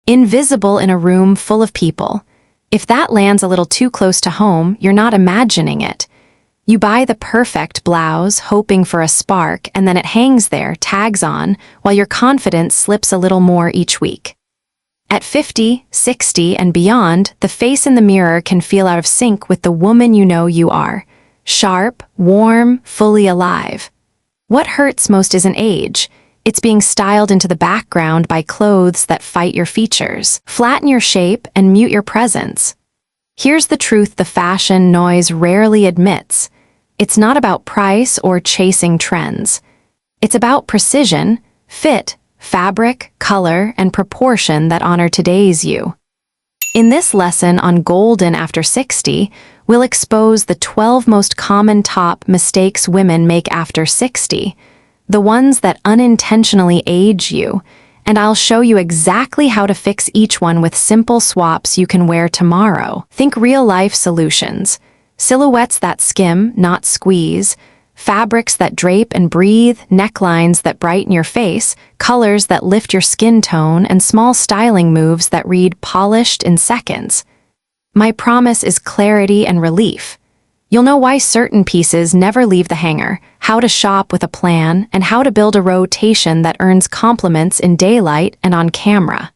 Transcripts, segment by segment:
invisible in a room full of people. If that lands a little too close to home, you're not imagining it. You buy the perfect blouse, hoping for a spark, and then it hangs there, tags on, while your confidence slips a little more each week. At 50, 60, and beyond, the face in the mirror can feel out of sync with the woman you know you are. Sharp, warm, fully alive. What hurts most isn't age. It's being styled into the background by clothes that fight your features, flatten your shape, and mute your presence. Here's the truth the fashion noise rarely admits. It's not about price or chasing trends. It's about precision, fit, fabric, color, and proportion that honor today's you. In this lesson on Golden After 60, we'll expose the 12 most common top mistakes women make after 60, the ones that unintentionally age you, and I'll show you exactly how to fix each one with simple swaps you can wear tomorrow. Think real-life solutions. Silhouettes that skim, not squeeze, fabrics that drape and breathe, necklines that brighten your face, colors that lift your skin tone, and small styling moves that read polished in seconds. My promise is clarity and relief. You'll know why certain pieces never leave the hanger, how to shop with a plan, and how to build a rotation that earns compliments in daylight and on camera.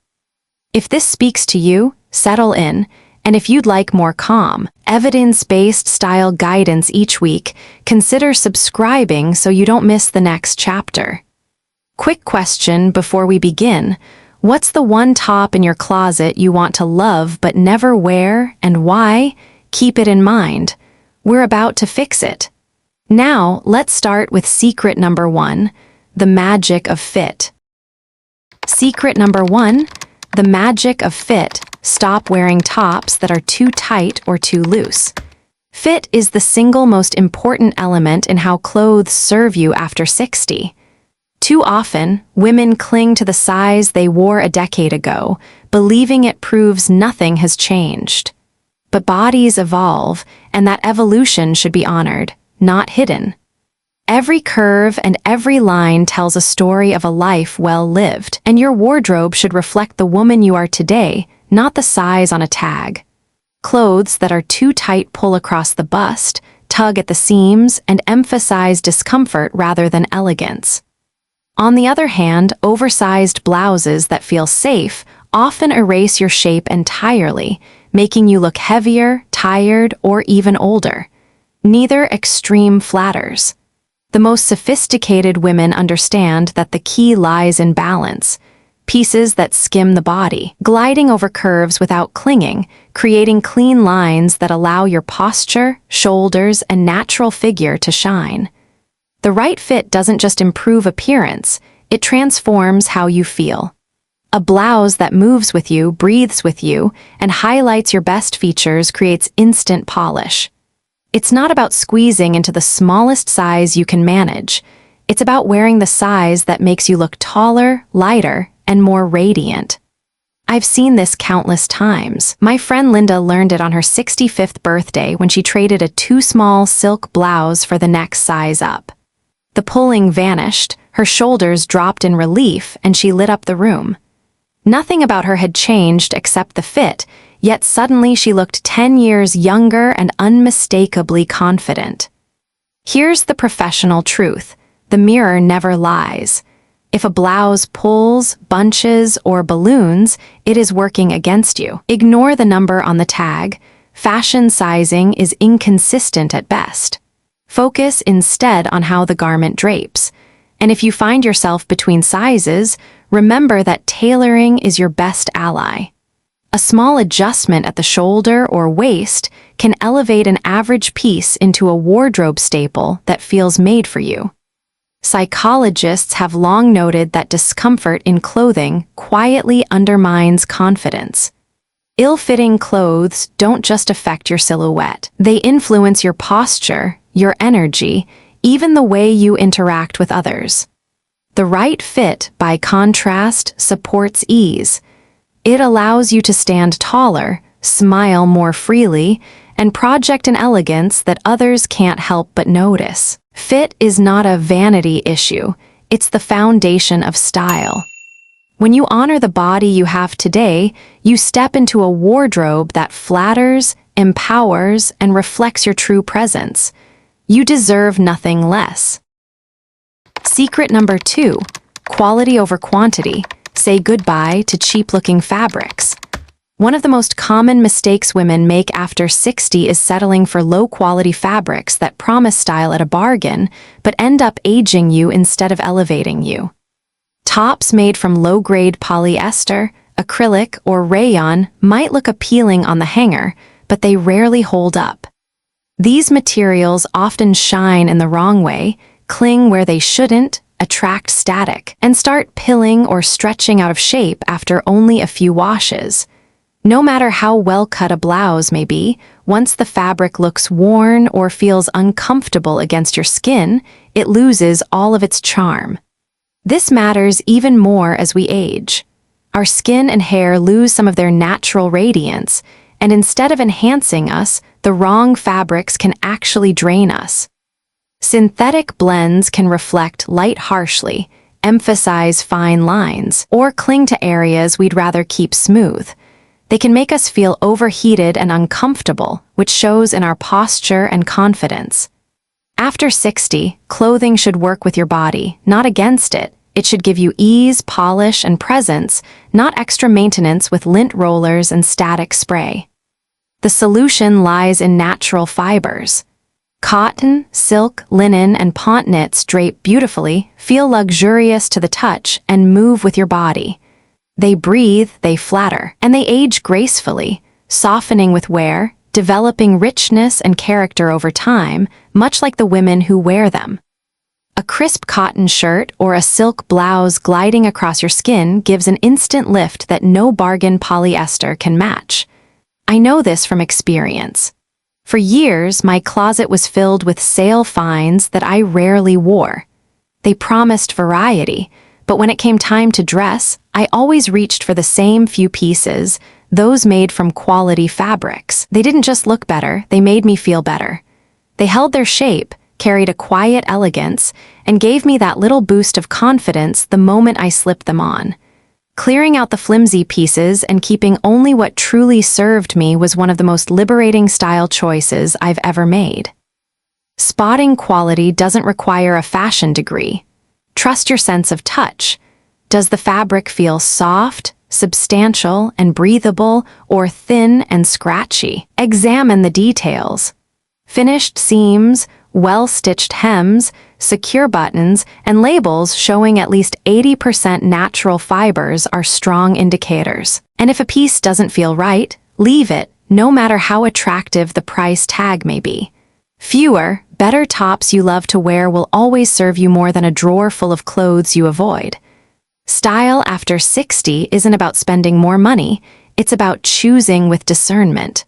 If this speaks to you, settle in, and if you'd like more calm, evidence-based style guidance each week, consider subscribing so you don't miss the next chapter. Quick question before we begin. What's the one top in your closet you want to love but never wear, and why? Keep it in mind. We're about to fix it. Now, let's start with secret number 1, the magic of fit. Secret number 1, the magic of fit. Stop wearing tops that are too tight or too loose. Fit is the single most important element in how clothes serve you after 60. Too often, women cling to the size they wore a decade ago, believing it proves nothing has changed. But bodies evolve, and that evolution should be honored, not hidden. Every curve and every line tells a story of a life well lived, and your wardrobe should reflect the woman you are today, not the size on a tag. Clothes that are too tight pull across the bust, tug at the seams, and emphasize discomfort rather than elegance. On the other hand, oversized blouses that feel safe often erase your shape entirely, making you look heavier, tired, or even older. Neither extreme flatters. The most sophisticated women understand that the key lies in balance. Pieces that skim the body, gliding over curves without clinging, creating clean lines that allow your posture, shoulders, and natural figure to shine. The right fit doesn't just improve appearance, it transforms how you feel. A blouse that moves with you, breathes with you, and highlights your best features creates instant polish. It's not about squeezing into the smallest size you can manage. It's about wearing the size that makes you look taller, lighter, and more radiant. I've seen this countless times. My friend Linda learned it on her 65th birthday when she traded a too-small silk blouse for the next size up. The pulling vanished, her shoulders dropped in relief, and she lit up the room. Nothing about her had changed except the fit, yet suddenly she looked 10 years younger and unmistakably confident. Here's the professional truth. The mirror never lies. If a blouse pulls, bunches, or balloons, it is working against you. Ignore the number on the tag. Fashion sizing is inconsistent at best. Focus instead on how the garment drapes. And if you find yourself between sizes, remember that tailoring is your best ally. A small adjustment at the shoulder or waist can elevate an average piece into a wardrobe staple that feels made for you. Psychologists have long noted that discomfort in clothing quietly undermines confidence. Ill-fitting clothes don't just affect your silhouette. They influence your posture, your energy, even the way you interact with others. The right fit, by contrast, supports ease. It allows you to stand taller, smile more freely, and project an elegance that others can't help but notice. Fit is not a vanity issue, it's the foundation of style. When you honor the body you have today, you step into a wardrobe that flatters, empowers, and reflects your true presence. You deserve nothing less. Secret number 2, quality over quantity. Say goodbye to cheap-looking fabrics. One of the most common mistakes women make after 60 is settling for low-quality fabrics that promise style at a bargain, but end up aging you instead of elevating you. Tops made from low-grade polyester, acrylic, or rayon might look appealing on the hanger, but they rarely hold up. These materials often shine in the wrong way, cling where they shouldn't, attract static, and start pilling or stretching out of shape after only a few washes. No matter how well cut a blouse may be, once the fabric looks worn or feels uncomfortable against your skin, it loses all of its charm. This matters even more as we age. Our skin and hair lose some of their natural radiance, and instead of enhancing us, the wrong fabrics can actually drain us. Synthetic blends can reflect light harshly, emphasize fine lines, or cling to areas we'd rather keep smooth. They can make us feel overheated and uncomfortable, which shows in our posture and confidence. After 60, clothing should work with your body, not against it. It should give you ease, polish, and presence, not extra maintenance with lint rollers and static spray. The solution lies in natural fibers. Cotton, silk, linen, and ponte knits drape beautifully, feel luxurious to the touch, and move with your body. They breathe, they flatter, and they age gracefully, softening with wear, developing richness and character over time, much like the women who wear them. A crisp cotton shirt or a silk blouse gliding across your skin gives an instant lift that no bargain polyester can match. I know this from experience. For years, my closet was filled with sale finds that I rarely wore. They promised variety, but when it came time to dress, I always reached for the same few pieces, those made from quality fabrics. They didn't just look better, they made me feel better. They held their shape, carried a quiet elegance, and gave me that little boost of confidence the moment I slipped them on. Clearing out the flimsy pieces and keeping only what truly served me was one of the most liberating style choices I've ever made. Spotting quality doesn't require a fashion degree. Trust your sense of touch. Does the fabric feel soft, substantial, and breathable, or thin and scratchy? Examine the details. Finished seams, well-stitched hems, secure buttons, and labels showing at least 80% natural fibers are strong indicators. And if a piece doesn't feel right, leave it, no matter how attractive the price tag may be. Fewer, better tops you love to wear will always serve you more than a drawer full of clothes you avoid. Style after 60 isn't about spending more money, it's about choosing with discernment.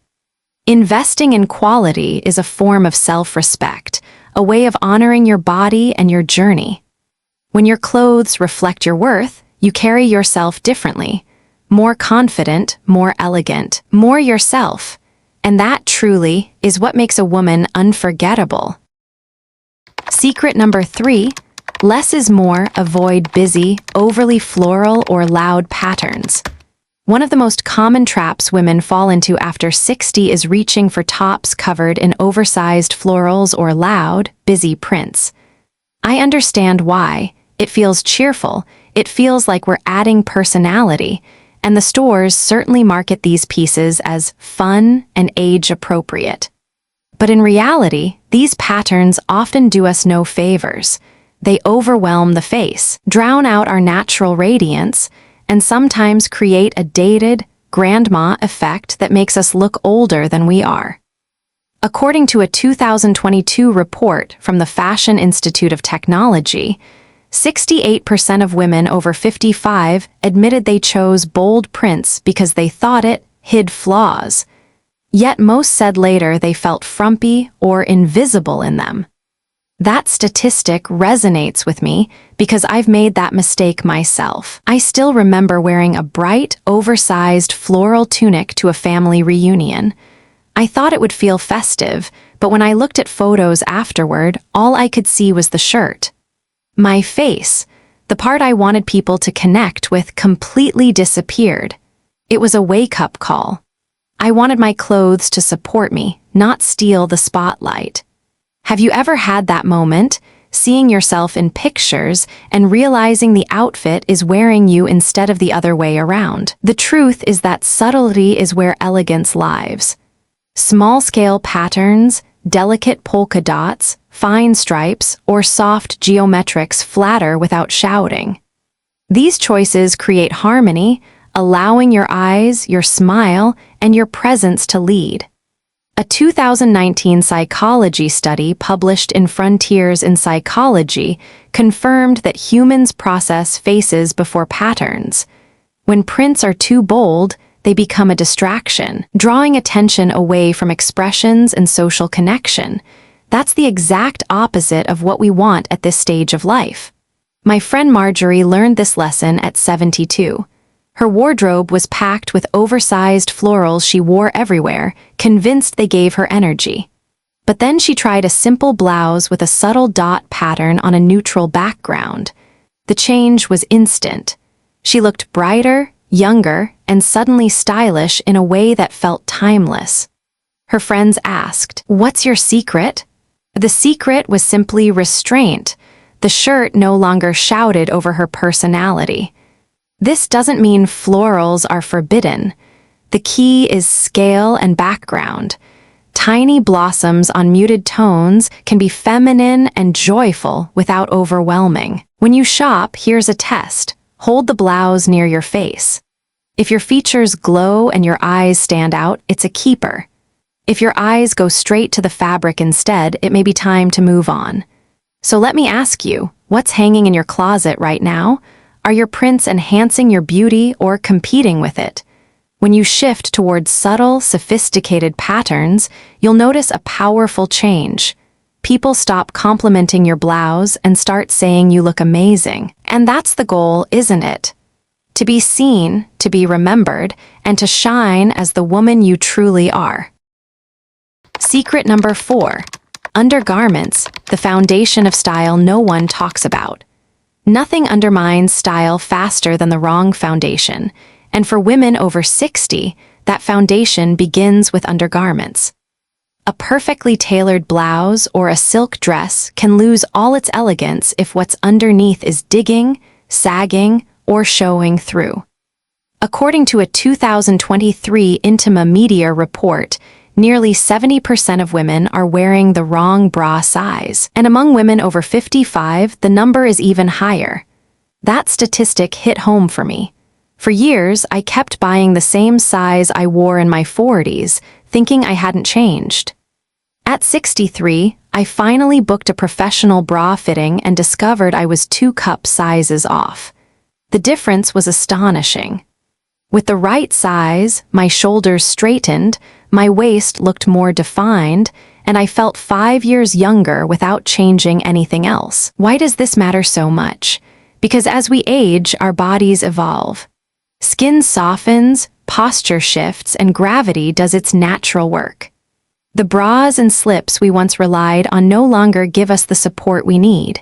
Investing in quality is a form of self-respect, a way of honoring your body and your journey. When your clothes reflect your worth, you carry yourself differently, more confident, more elegant, more yourself. And that truly is what makes a woman unforgettable. Secret number 3, less is more. Avoid busy, overly floral, or loud patterns. One of the most common traps women fall into after 60 is reaching for tops covered in oversized florals or loud, busy prints. I understand why. It feels cheerful, it feels like we're adding personality, and the stores certainly market these pieces as fun and age-appropriate. But in reality, these patterns often do us no favors. They overwhelm the face, drown out our natural radiance, and sometimes create a dated, grandma effect that makes us look older than we are. According to a 2022 report from the Fashion Institute of Technology, 68% of women over 55 admitted they chose bold prints because they thought it hid flaws. Yet most said later they felt frumpy or invisible in them. That statistic resonates with me because I've made that mistake myself. I still remember wearing a bright, oversized floral tunic to a family reunion. I thought it would feel festive, but when I looked at photos afterward, all I could see was the shirt. My face, The part I wanted people to connect with completely disappeared. It was a wake-up call. I wanted my clothes to support me, not steal the spotlight. Have you ever had that moment, seeing yourself in pictures and realizing the outfit is wearing you instead of the other way around? The truth is that subtlety is where elegance lives. Small-scale patterns, delicate polka dots, fine stripes, or soft geometrics flatter without shouting. These choices create harmony, allowing your eyes, your smile, and your presence to lead. A 2019 psychology study published in Frontiers in Psychology confirmed that humans process faces before patterns. When prints are too bold, they become a distraction, drawing attention away from expressions and social connection. That's the exact opposite of what we want at this stage of life. My friend Marjorie learned this lesson at 72. Her wardrobe was packed with oversized florals she wore everywhere, convinced they gave her energy. But then she tried a simple blouse with a subtle dot pattern on a neutral background. The change was instant. She looked brighter, younger, and suddenly stylish in a way that felt timeless. Her friends asked, "What's your secret?" The secret was simply restraint. The shirt no longer shouted over her personality. This doesn't mean florals are forbidden. The key is scale and background. Tiny blossoms on muted tones can be feminine and joyful without overwhelming. When you shop, here's a test. Hold the blouse near your face. If your features glow and your eyes stand out, it's a keeper. If your eyes go straight to the fabric instead, it may be time to move on. So let me ask you, what's hanging in your closet right now? Are your prints enhancing your beauty or competing with it? When you shift towards subtle, sophisticated patterns, you'll notice a powerful change. People stop complimenting your blouse and start saying you look amazing. And that's the goal, isn't it? To be seen, to be remembered, and to shine as the woman you truly are. Secret number 4. Undergarments, the foundation of style no one talks about. Nothing undermines style faster than the wrong foundation, and for women over 60, that foundation begins with undergarments. A perfectly tailored blouse or a silk dress can lose all its elegance if what's underneath is digging, sagging, or showing through. According to a 2023 Intima Media report, nearly 70% of women are wearing the wrong bra size, and among women over 55, the number is even higher. That statistic hit home for me. For years, I kept buying the same size I wore in my 40s, thinking I hadn't changed. At 63, I finally booked a professional bra fitting and discovered I was 2 cup sizes off. The difference was astonishing. With the right size, my shoulders straightened, my waist looked more defined, and I felt 5 years younger without changing anything else. Why does this matter so much? Because as we age, our bodies evolve. Skin softens, posture shifts, and gravity does its natural work. The bras and slips we once relied on no longer give us the support we need.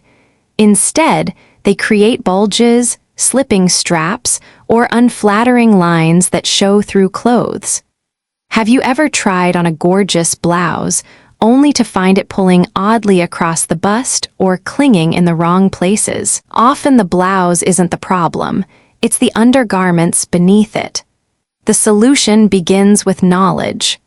Instead, they create bulges, slipping straps, or unflattering lines that show through clothes. Have you ever tried on a gorgeous blouse, only to find it pulling oddly across the bust or clinging in the wrong places? Often the blouse isn't the problem, it's the undergarments beneath it. The solution begins with knowledge.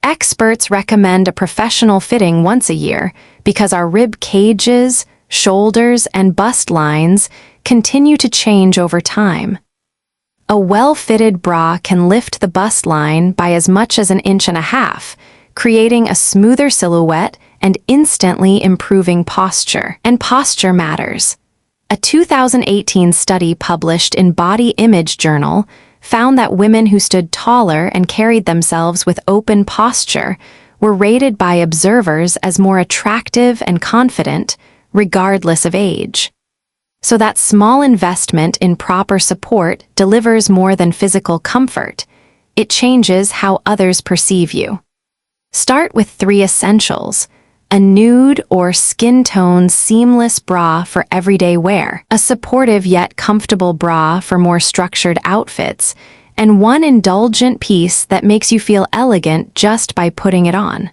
Experts recommend a professional fitting once a year because our rib cages, shoulders, and bust lines continue to change over time. A well-fitted bra can lift the bust line by as much as 1.5 inches, creating a smoother silhouette and instantly improving posture. And posture matters. A 2018 study published in Body Image Journal found that women who stood taller and carried themselves with open posture were rated by observers as more attractive and confident, regardless of age. So that small investment in proper support delivers more than physical comfort. It changes how others perceive you. Start with 3 essentials: A nude or skin tone seamless bra for everyday wear, a supportive yet comfortable bra for more structured outfits, and one indulgent piece that makes you feel elegant just by putting it on.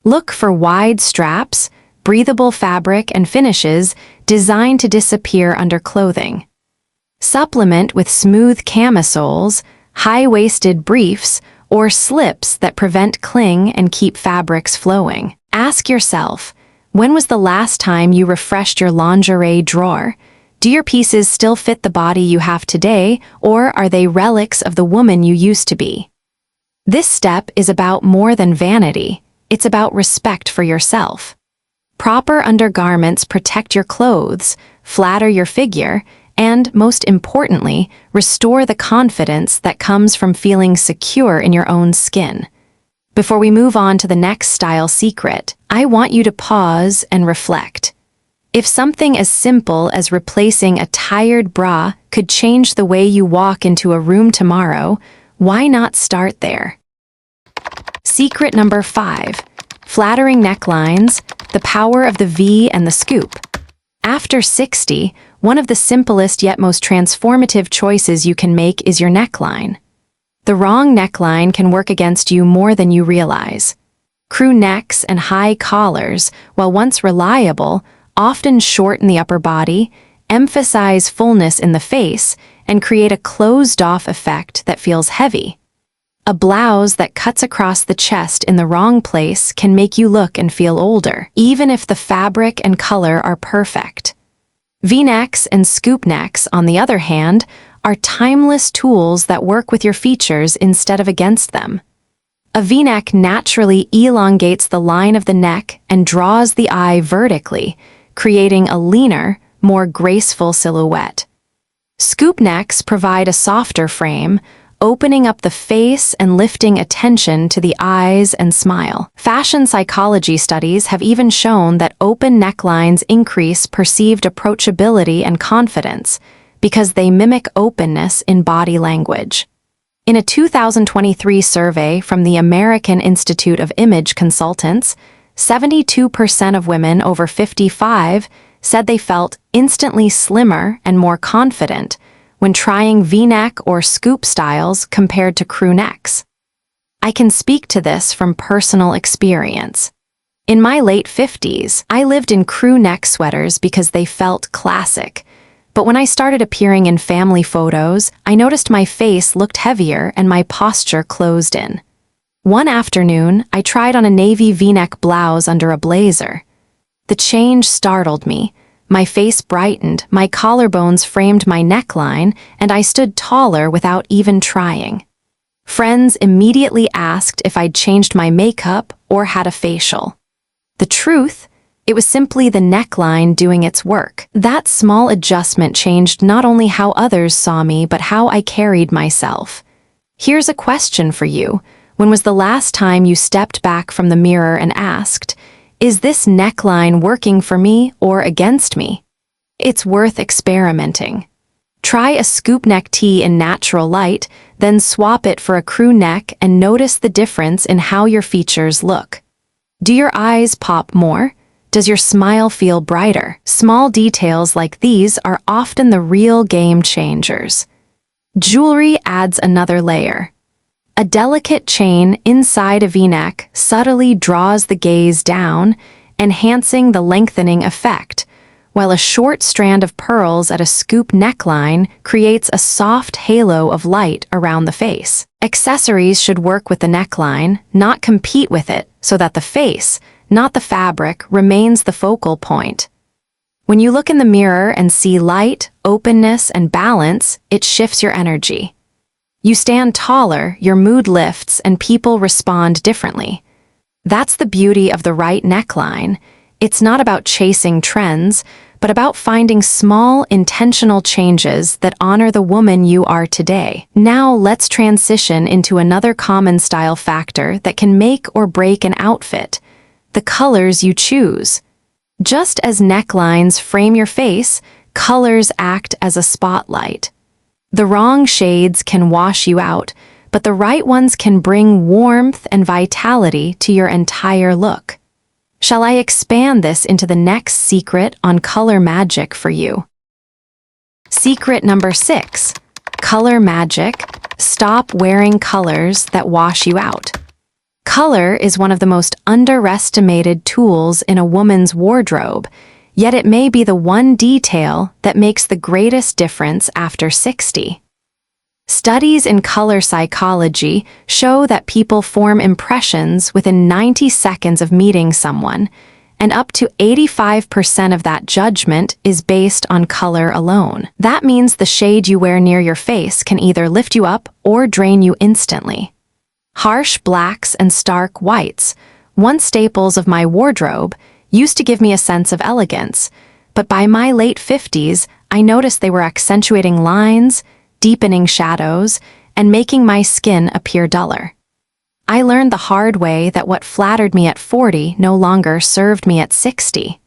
Look for wide straps, breathable fabric and finishes designed to disappear under clothing. Supplement with smooth camisoles, high-waisted briefs, or slips that prevent cling and keep fabrics flowing. Ask yourself, when was the last time you refreshed your lingerie drawer? Do your pieces still fit the body you have today, or are they relics of the woman you used to be? This step is about more than vanity. It's about respect for yourself. Proper undergarments protect your clothes, flatter your figure, and, most importantly, restore the confidence that comes from feeling secure in your own skin. Before we move on to the next style secret, I want you to pause and reflect. If something as simple as replacing a tired bra could change the way you walk into a room tomorrow, why not start there? Secret number 5. Flattering necklines, the power of the V and the scoop. After 60, one of the simplest yet most transformative choices you can make is your neckline. The wrong neckline can work against you more than you realize. Crew necks and high collars, while once reliable, often shorten the upper body, emphasize fullness in the face, and create a closed-off effect that feels heavy. A blouse that cuts across the chest in the wrong place can make you look and feel older, even if the fabric and color are perfect. V-necks and scoop necks, on the other hand, are timeless tools that work with your features instead of against them. A V-neck naturally elongates the line of the neck and draws the eye vertically, creating a leaner, more graceful silhouette. Scoop necks provide a softer frame, opening up the face and lifting attention to the eyes and smile. Fashion psychology studies have even shown that open necklines increase perceived approachability and confidence, because they mimic openness in body language. In a 2023 survey from the American Institute of Image Consultants, 72% of women over 55 said they felt instantly slimmer and more confident when trying V-neck or scoop styles compared to crew necks. I can speak to this from personal experience. In my late 50s, I lived in crew neck sweaters because they felt classic. But when I started appearing in family photos, I noticed my face looked heavier and my posture closed in. One afternoon, I tried on a navy V-neck blouse under a blazer. The change startled me. My face brightened, my collarbones framed my neckline, and I stood taller without even trying. Friends immediately asked if I'd changed my makeup or had a facial. The truth? It was simply the neckline doing its work. That small adjustment changed not only how others saw me, but how I carried myself. Here's a question for you. When was the last time you stepped back from the mirror and asked, is this neckline working for me or against me? It's worth experimenting. Try a scoop neck tee in natural light, then swap it for a crew neck and notice the difference in how your features look. Do your eyes pop more? Does your smile feel brighter? Small details like these are often the real game changers. Jewelry adds another layer. A delicate chain inside a V-neck subtly draws the gaze down, enhancing the lengthening effect, while a short strand of pearls at a scoop neckline creates a soft halo of light around the face. Accessories should work with the neckline, not compete with it, so that the face, not the fabric, remains the focal point. When you look in the mirror and see light, openness, and balance, it shifts your energy. You stand taller, your mood lifts, and people respond differently. That's the beauty of the right neckline. It's not about chasing trends, but about finding small, intentional changes that honor the woman you are today. Now let's transition into another common style factor that can make or break an outfit: the colors you choose. Just as necklines frame your face, colors act as a spotlight. The wrong shades can wash you out, but the right ones can bring warmth and vitality to your entire look. Shall I expand this into the next secret on color magic for you? Secret number 6. Color magic. Stop wearing colors that wash you out. Color is one of the most underestimated tools in a woman's wardrobe, yet it may be the one detail that makes the greatest difference after 60. Studies in color psychology show that people form impressions within 90 seconds of meeting someone, and up to 85% of that judgment is based on color alone. That means the shade you wear near your face can either lift you up or drain you instantly. Harsh blacks and stark whites, once staples of my wardrobe, used to give me a sense of elegance, but by my late 50s, I noticed they were accentuating lines, deepening shadows, and making my skin appear duller. I learned the hard way that what flattered me at 40 no longer served me at 60.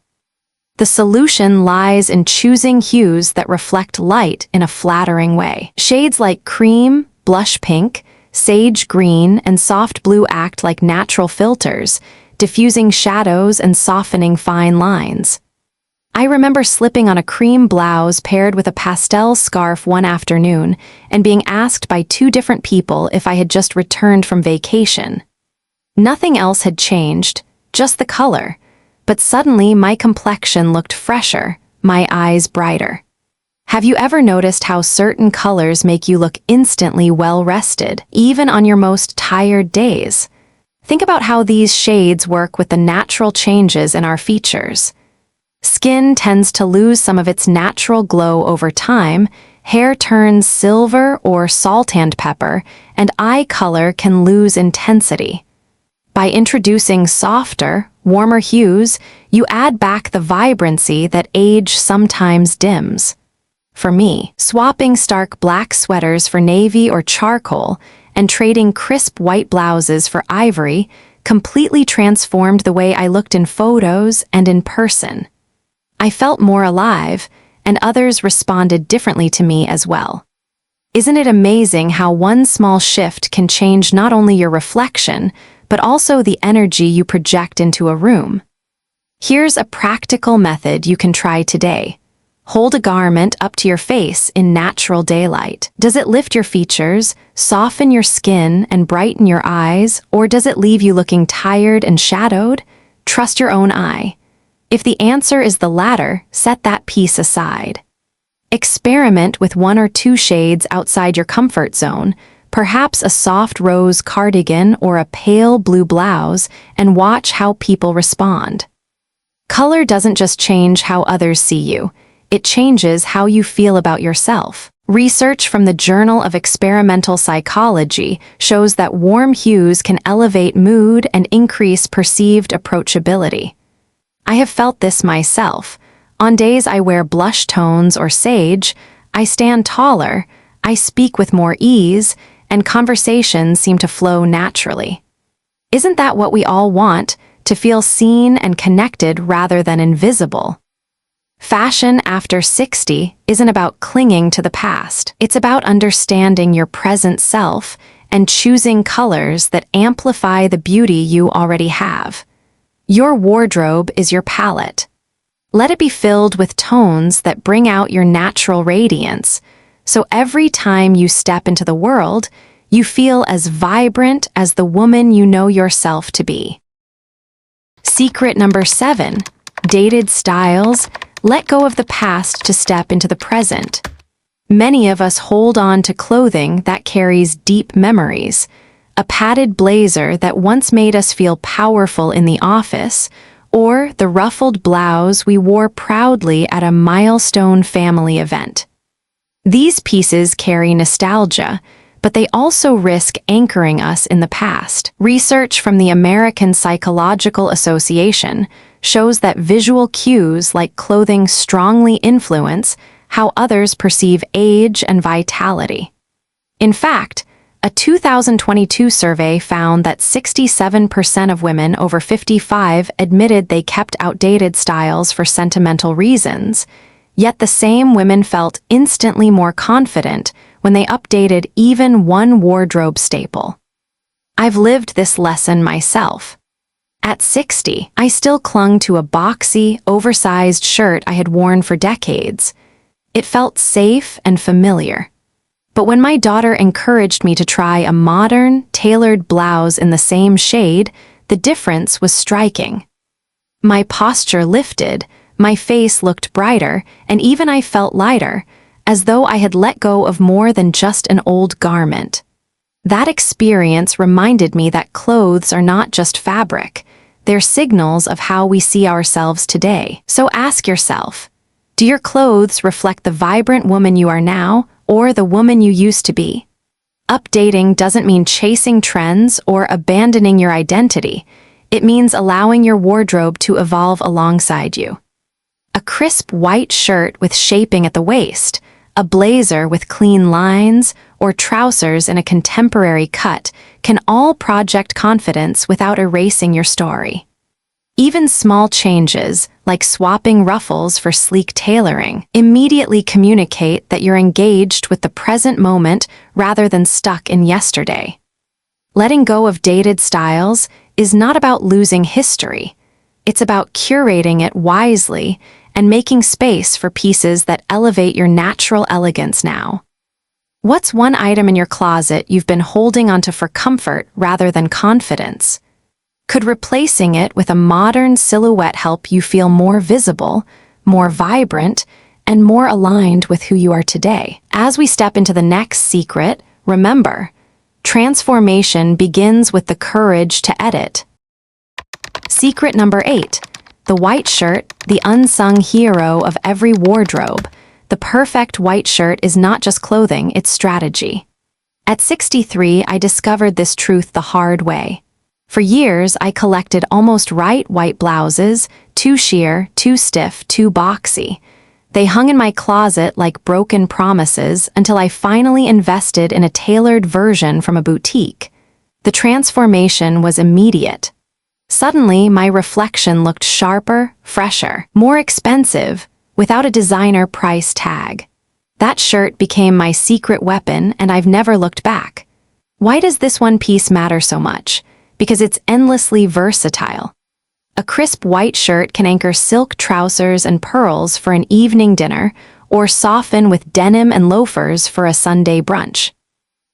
The solution lies in choosing hues that reflect light in a flattering way. Shades like cream, blush pink, sage green, and soft blue act like natural filters, diffusing shadows and softening fine lines. I remember slipping on a cream blouse paired with a pastel scarf one afternoon and being asked by 2 different people if I had just returned from vacation. Nothing else had changed, just the color, but suddenly my complexion looked fresher, my eyes brighter. Have you ever noticed how certain colors make you look instantly well-rested, even on your most tired days? Think about how these shades work with the natural changes in our features. Skin tends to lose some of its natural glow over time, hair turns silver or salt and pepper, and eye color can lose intensity. By introducing softer, warmer hues, you add back the vibrancy that age sometimes dims. For me, swapping stark black sweaters for navy or charcoal and trading crisp white blouses for ivory completely transformed the way I looked in photos and in person. I felt more alive, and others responded differently to me as well. Isn't it amazing how one small shift can change not only your reflection, but also the energy you project into a room? Here's a practical method you can try today. Hold a garment up to your face in natural daylight. Does it lift your features, soften your skin, and brighten your eyes, or does it leave you looking tired and shadowed? Trust your own eye. If the answer is the latter, set that piece aside. Experiment with 1 or 2 shades outside your comfort zone, perhaps a soft rose cardigan or a pale blue blouse, and watch how people respond. Color doesn't just change how others see you, it changes how you feel about yourself. Research from the Journal of Experimental Psychology shows that warm hues can elevate mood and increase perceived approachability. I have felt this myself. On days I wear blush tones or sage, I stand taller, I speak with more ease, and conversations seem to flow naturally. Isn't that what we all want, to feel seen and connected rather than invisible? Fashion after 60 isn't about clinging to the past. It's about understanding your present self and choosing colors that amplify the beauty you already have. Your wardrobe is your palette. Let it be filled with tones that bring out your natural radiance, so every time you step into the world, you feel as vibrant as the woman you know yourself to be. Secret number 7. Dated styles. Let go of the past to step into the present. Many of us hold on to clothing that carries deep memories. A padded blazer that once made us feel powerful in the office, or the ruffled blouse we wore proudly at a milestone family event. These pieces carry nostalgia, but they also risk anchoring us in the past. Research from the American Psychological Association shows that visual cues like clothing strongly influence how others perceive age and vitality. In fact, a 2022 survey found that 67% of women over 55 admitted they kept outdated styles for sentimental reasons, yet the same women felt instantly more confident when they updated even one wardrobe staple. I've lived this lesson myself. At 60, I still clung to a boxy, oversized shirt I had worn for decades. It felt safe and familiar. But when my daughter encouraged me to try a modern, tailored blouse in the same shade, the difference was striking. My posture lifted, my face looked brighter, and even I felt lighter, as though I had let go of more than just an old garment. That experience reminded me that clothes are not just fabric. They're signals of how we see ourselves today. So ask yourself, do your clothes reflect the vibrant woman you are now or the woman you used to be? Updating doesn't mean chasing trends or abandoning your identity. It means allowing your wardrobe to evolve alongside you. A crisp white shirt with shaping at the waist, a blazer with clean lines, or trousers in a contemporary cut can all project confidence without erasing your story. Even small changes, like swapping ruffles for sleek tailoring, immediately communicate that you're engaged with the present moment rather than stuck in yesterday. Letting go of dated styles is not about losing history. It's about curating it wisely and making space for pieces that elevate your natural elegance now. What's one item in your closet you've been holding onto for comfort rather than confidence? Could replacing it with a modern silhouette help you feel more visible, more vibrant, and more aligned with who you are today? As we step into the next secret, remember, transformation begins with the courage to edit. Secret number 8. The white shirt, the unsung hero of every wardrobe. The perfect white shirt is not just clothing, it's strategy. At 63, I discovered this truth the hard way. For years, I collected almost right white blouses, too sheer, too stiff, too boxy. They hung in my closet like broken promises until I finally invested in a tailored version from a boutique. The transformation was immediate. Suddenly, my reflection looked sharper, fresher, more expensive, without a designer price tag. That shirt became my secret weapon, and I've never looked back. Why does this one piece matter so much? Because it's endlessly versatile. A crisp white shirt can anchor silk trousers and pearls for an evening dinner, or soften with denim and loafers for a Sunday brunch.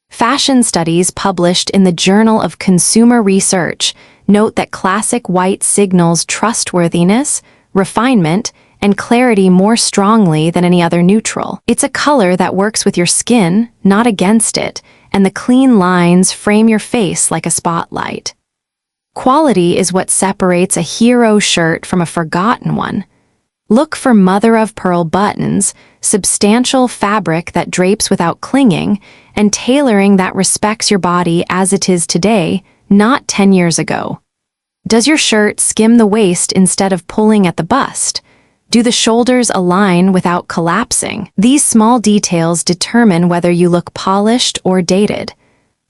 Fashion studies published in the Journal of Consumer Research note that classic white signals trustworthiness, refinement, and clarity more strongly than any other neutral. It's a color that works with your skin, not against it, and the clean lines frame your face like a spotlight. Quality is what separates a hero shirt from a forgotten one. Look for mother-of-pearl buttons, substantial fabric that drapes without clinging, and tailoring that respects your body as it is today, not 10 years ago. Does your shirt skim the waist instead of pulling at the bust? Do the shoulders align without collapsing? These small details determine whether you look polished or dated.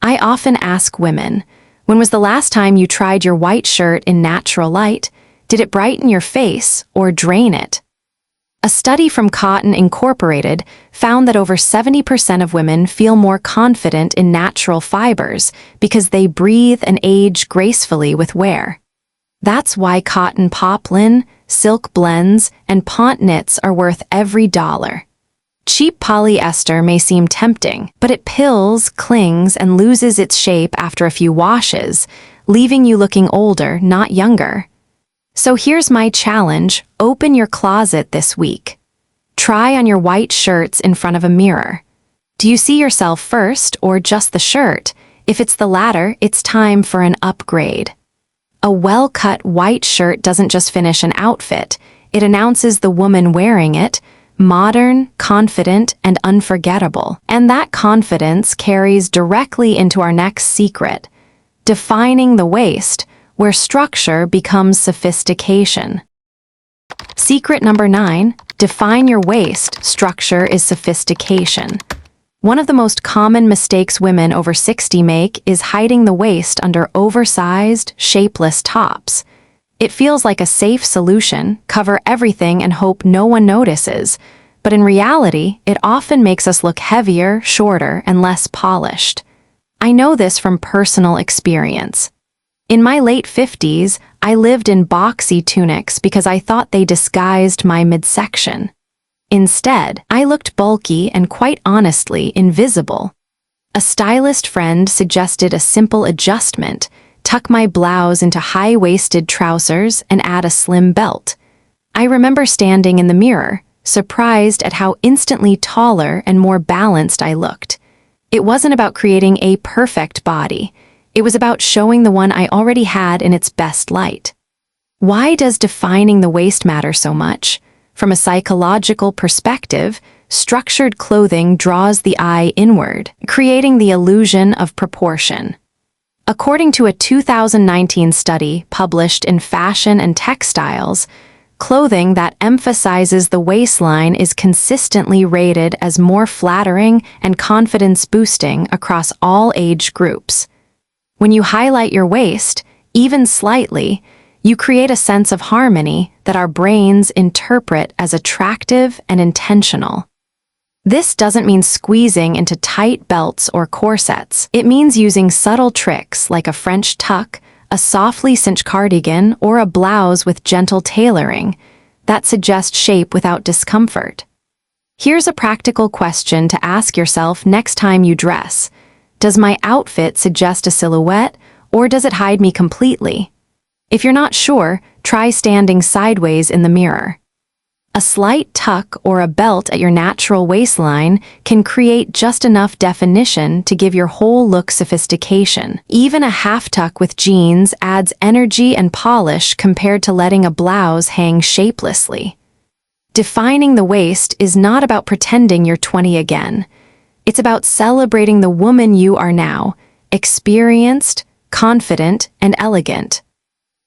I often ask women, when was the last time you tried your white shirt in natural light? Did it brighten your face or drain it? A study from Cotton Incorporated found that over 70% of women feel more confident in natural fibers because they breathe and age gracefully with wear. That's why cotton poplin, silk blends, and ponte knits are worth every dollar. Cheap polyester may seem tempting, but it pills, clings, and loses its shape after a few washes, leaving you looking older, not younger. So here's my challenge: open your closet this week. Try on your white shirts in front of a mirror. Do you see yourself first or just the shirt? If it's the latter, it's time for an upgrade. A well-cut white shirt doesn't just finish an outfit, it announces the woman wearing it, modern, confident, and unforgettable. And that confidence carries directly into our next secret, defining the waist, where structure becomes sophistication. Secret number 9, define your waist, structure is sophistication. One of the most common mistakes women over 60 make is hiding the waist under oversized, shapeless tops. It feels like a safe solution, cover everything and hope no one notices, but in reality, it often makes us look heavier, shorter, and less polished. I know this from personal experience. In my late 50s, I lived in boxy tunics because I thought they disguised my midsection. Instead, I looked bulky and quite honestly invisible. A stylist friend suggested a simple adjustment: tuck my blouse into high-waisted trousers and add a slim belt. I remember standing in the mirror, surprised at how instantly taller and more balanced I looked. It wasn't about creating a perfect body. It was about showing the one I already had in its best light. Why does defining the waist matter so much? From a psychological perspective, structured clothing draws the eye inward, creating the illusion of proportion. According to a 2019 study published in Fashion and Textiles, clothing that emphasizes the waistline is consistently rated as more flattering and confidence-boosting across all age groups. When you highlight your waist, even slightly, you create a sense of harmony that our brains interpret as attractive and intentional. This doesn't mean squeezing into tight belts or corsets. It means using subtle tricks like a French tuck, a softly cinched cardigan, or a blouse with gentle tailoring that suggest shape without discomfort. Here's a practical question to ask yourself next time you dress. Does my outfit suggest a silhouette, or does it hide me completely? If you're not sure, try standing sideways in the mirror. A slight tuck or a belt at your natural waistline can create just enough definition to give your whole look sophistication. Even a half tuck with jeans adds energy and polish compared to letting a blouse hang shapelessly. Defining the waist is not about pretending you're 20 again. It's about celebrating the woman you are now, experienced, confident, and elegant.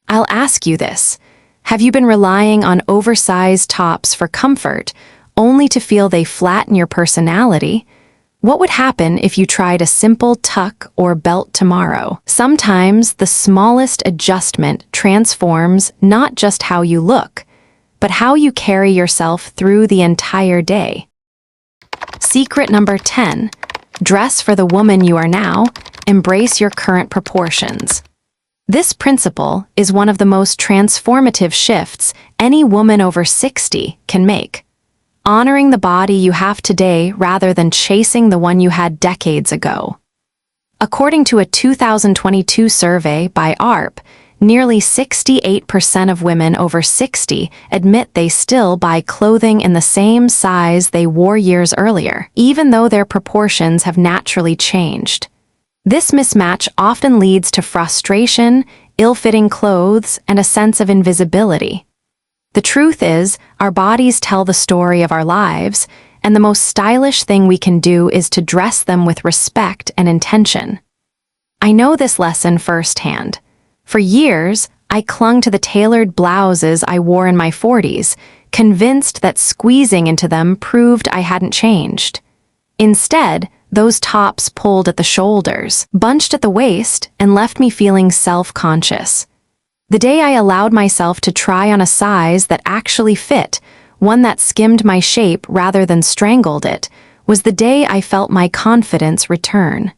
I'll ask you this. Have you been relying on oversized tops for comfort, only to feel they flatten your personality? What would happen if you tried a simple tuck or belt tomorrow? Sometimes the smallest adjustment transforms not just how you look, but how you carry yourself through the entire day. Secret number 10. Dress for the woman you are now. Embrace your current proportions. This principle is one of the most transformative shifts any woman over 60 can make. Honoring the body you have today rather than chasing the one you had decades ago. According to a 2022 survey by AARP, nearly 68% of women over 60 admit they still buy clothing in the same size they wore years earlier, even though their proportions have naturally changed. This mismatch often leads to frustration, ill-fitting clothes, and a sense of invisibility. The truth is, our bodies tell the story of our lives, and the most stylish thing we can do is to dress them with respect and intention. I know this lesson firsthand. For years, I clung to the tailored blouses I wore in my 40s, convinced that squeezing into them proved I hadn't changed. Instead, those tops pulled at the shoulders, bunched at the waist, and left me feeling self-conscious. The day I allowed myself to try on a size that actually fit, one that skimmed my shape rather than strangled it, was the day I felt my confidence return.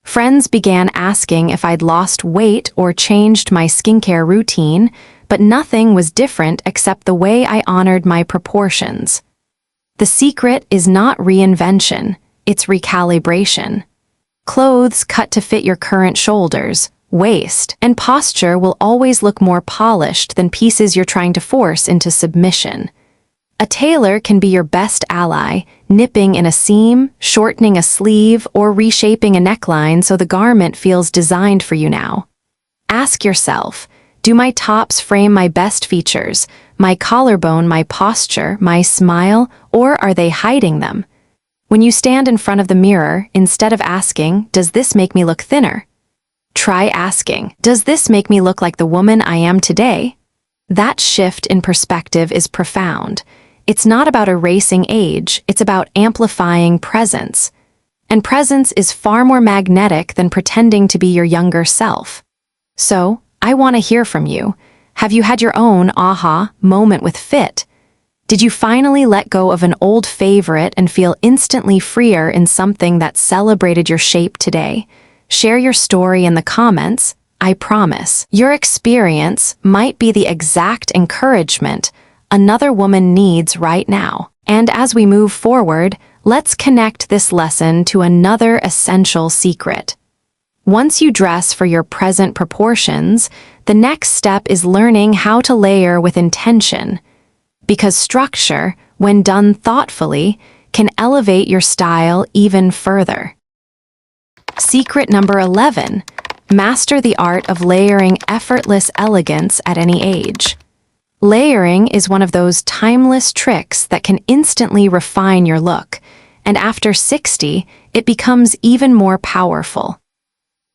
Friends began asking if I'd lost weight or changed my skincare routine, but nothing was different except the way I honored my proportions. The secret is not reinvention, it's recalibration. Clothes cut to fit your current shoulders, waist, and posture will always look more polished than pieces you're trying to force into submission. A tailor can be your best ally, nipping in a seam, shortening a sleeve, or reshaping a neckline so the garment feels designed for you now. Ask yourself, do my tops frame my best features, my collarbone, my posture, my smile, or are they hiding them? When you stand in front of the mirror, instead of asking, does this make me look thinner? Try asking, does this make me look like the woman I am today? That shift in perspective is profound. It's not about erasing age, it's about amplifying presence. And presence is far more magnetic than pretending to be your younger self. So, I want to hear from you. Have you had your own aha moment with fit? Did you finally let go of an old favorite and feel instantly freer in something that celebrated your shape today? Share your story in the comments. I promise. Your experience might be the exact encouragement another woman needs right now. And as we move forward, let's connect this lesson to another essential secret. Once you dress for your present proportions, the next step is learning how to layer with intention. Because structure, when done thoughtfully, can elevate your style even further. Secret number 11. Master the art of layering effortless elegance at any age. Layering is one of those timeless tricks that can instantly refine your look, and after 60, it becomes even more powerful.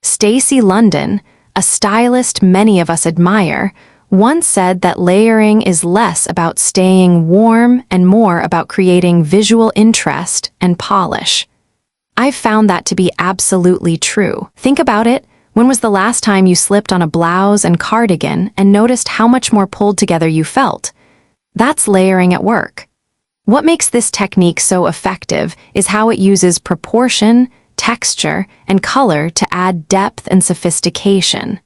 Stacey London, a stylist many of us admire, once said that layering is less about staying warm and more about creating visual interest and polish. I've found that to be absolutely true. Think about it. When was the last time you slipped on a blouse and cardigan and noticed how much more pulled together you felt? That's layering at work. What makes this technique so effective is how it uses proportion, texture, and color to add depth and sophistication.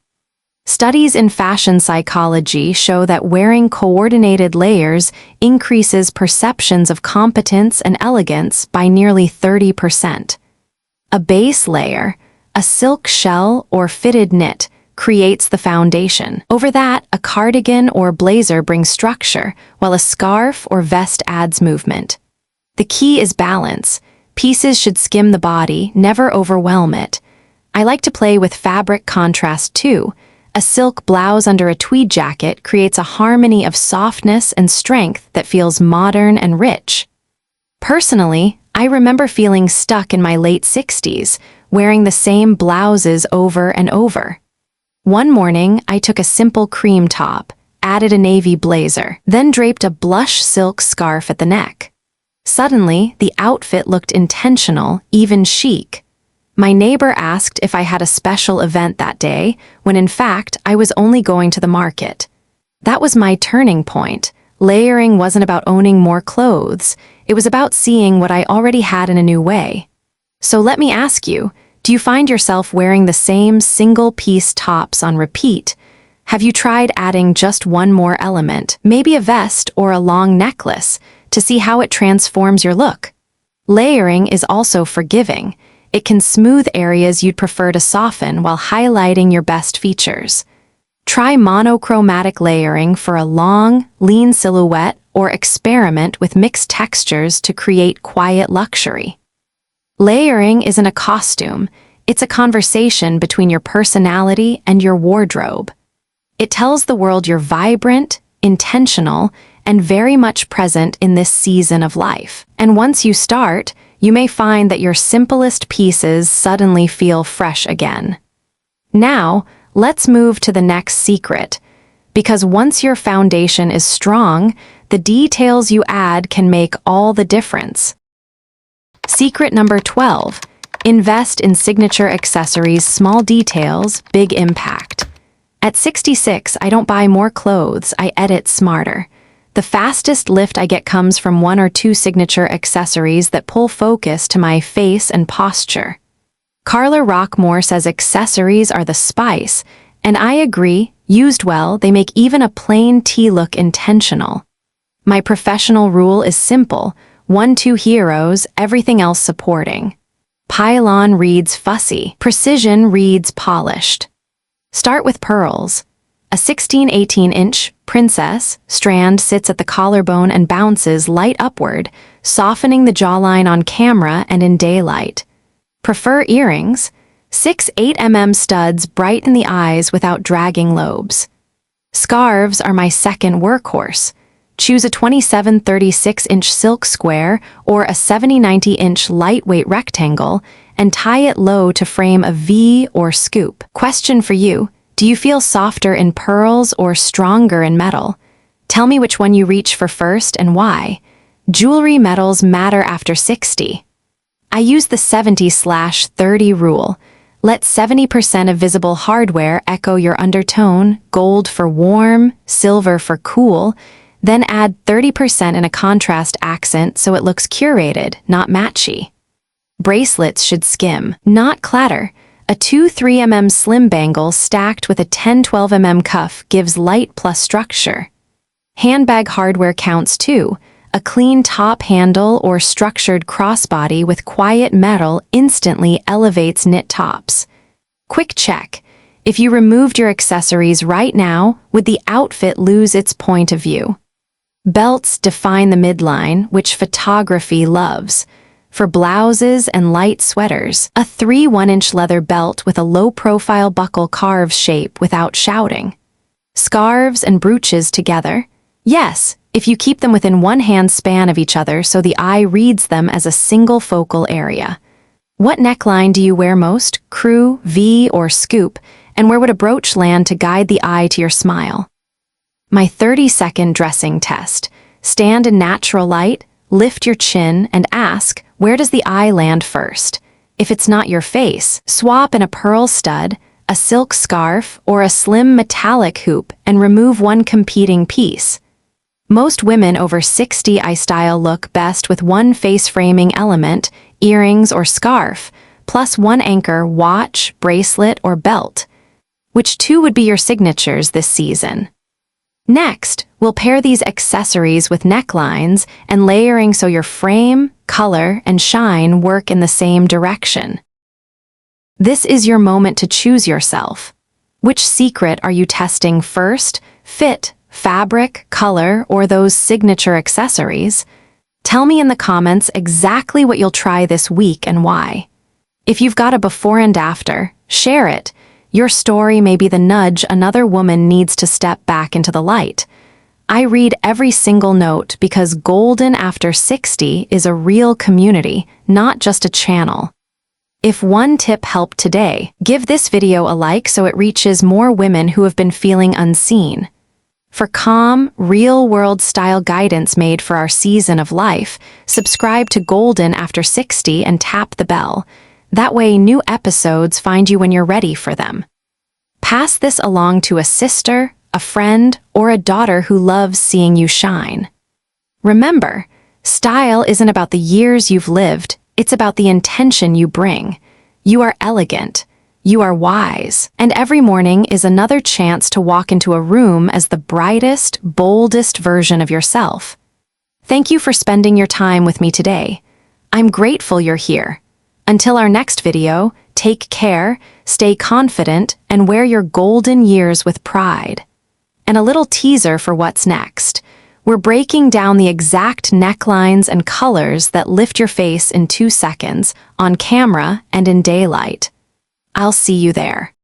Studies in fashion psychology show that wearing coordinated layers increases perceptions of competence and elegance by nearly 30%. A base layer, a silk shell or fitted knit, creates the foundation. Over that, a cardigan or blazer brings structure, while a scarf or vest adds movement. The key is balance. Pieces should skim the body, never overwhelm it. I like to play with fabric contrast too. A silk blouse under a tweed jacket creates a harmony of softness and strength that feels modern and rich. Personally, I remember feeling stuck in my late 60s, wearing the same blouses over and over. One morning, I took a simple cream top, added a navy blazer, then draped a blush silk scarf at the neck. Suddenly, the outfit looked intentional, even chic. My neighbor asked if I had a special event that day, when in fact, I was only going to the market. That was my turning point. Layering wasn't about owning more clothes. It was about seeing what I already had in a new way. So let me ask you, do you find yourself wearing the same single-piece tops on repeat? Have you tried adding just one more element, maybe a vest or a long necklace, to see how it transforms your look? Layering is also forgiving. It can smooth areas you'd prefer to soften while highlighting your best features. Try monochromatic layering for a long, lean silhouette or experiment with mixed textures to create quiet luxury. Layering isn't a costume, it's a conversation between your personality and your wardrobe. It tells the world you're vibrant, intentional, and very much present in this season of life. And once you start, you may find that your simplest pieces suddenly feel fresh again. Now, let's move to the next secret, because once your foundation is strong, the details you add can make all the difference. Secret number 12. Invest in signature accessories, small details, big impact. At 66, I don't buy more clothes, I edit smarter. The fastest lift I get comes from one or two signature accessories that pull focus to my face and posture. Carla Rockmore says accessories are the spice, and I agree, used well, they make even a plain tee look intentional. My professional rule is simple: 1-2 heroes, everything else supporting. Pylon reads fussy, precision reads polished. Start with pearls. A 16-18-inch princess strand sits at the collarbone and bounces light upward, softening the jawline on camera and in daylight. Prefer earrings? 6-8 studs brighten the eyes without dragging lobes. Scarves are my second workhorse. Choose a 27-36-inch silk square or a 70-90-inch lightweight rectangle and tie it low to frame a V or scoop. Question for you: do you feel softer in pearls or stronger in metal? Tell me which one you reach for first and why. Jewelry metals matter after 60. I use the 70/30 rule. Let 70% of visible hardware echo your undertone, gold for warm, silver for cool, then add 30% in a contrast accent so it looks curated, not matchy. Bracelets should skim, not clatter. A 2-3 mm slim bangle stacked with a 10-12 mm cuff gives light plus structure. Handbag hardware counts too. A clean top handle or structured crossbody with quiet metal instantly elevates knit tops. Quick check. If you removed your accessories right now, would the outfit lose its point of view? Belts define the midline, which photography loves. For blouses and light sweaters, a 3 1-inch leather belt with a low-profile buckle carves shape without shouting. Scarves and brooches together? Yes, if you keep them within one hand span of each other so the eye reads them as a single focal area. What neckline do you wear most, crew, V, or scoop, and where would a brooch land to guide the eye to your smile? My 30-second dressing test. Stand in natural light, lift your chin, and ask, where does the eye land first? If it's not your face, swap in a pearl stud, a silk scarf, or a slim metallic hoop and remove one competing piece. Most women over 60 style look best with one face-framing element, earrings or scarf, plus one anchor watch, bracelet, or belt. Which two would be your signatures this season? Next, we'll pair these accessories with necklines and layering so your frame, color, and shine work in the same direction. This is your moment to choose yourself. Which secret are you testing first? Fit, fabric, color, or those signature accessories? Tell me in the comments exactly what you'll try this week and why. If you've got a before and after, share it. Your story may be the nudge another woman needs to step back into the light. I read every single note because Golden After 60 is a real community, not just a channel. If one tip helped today, give this video a like so it reaches more women who have been feeling unseen. For calm, real-world style guidance made for our season of life, subscribe to Golden After 60 and tap the bell. That way new episodes find you when you're ready for them. Pass this along to a sister, a friend, or a daughter who loves seeing you shine. Remember, style isn't about the years you've lived, it's about the intention you bring. You are elegant, you are wise, and every morning is another chance to walk into a room as the brightest, boldest version of yourself. Thank you for spending your time with me today. I'm grateful you're here. Until our next video, take care, stay confident, and wear your golden years with pride. And a little teaser for what's next. We're breaking down the exact necklines and colors that lift your face in 2 seconds, on camera and in daylight. I'll see you there.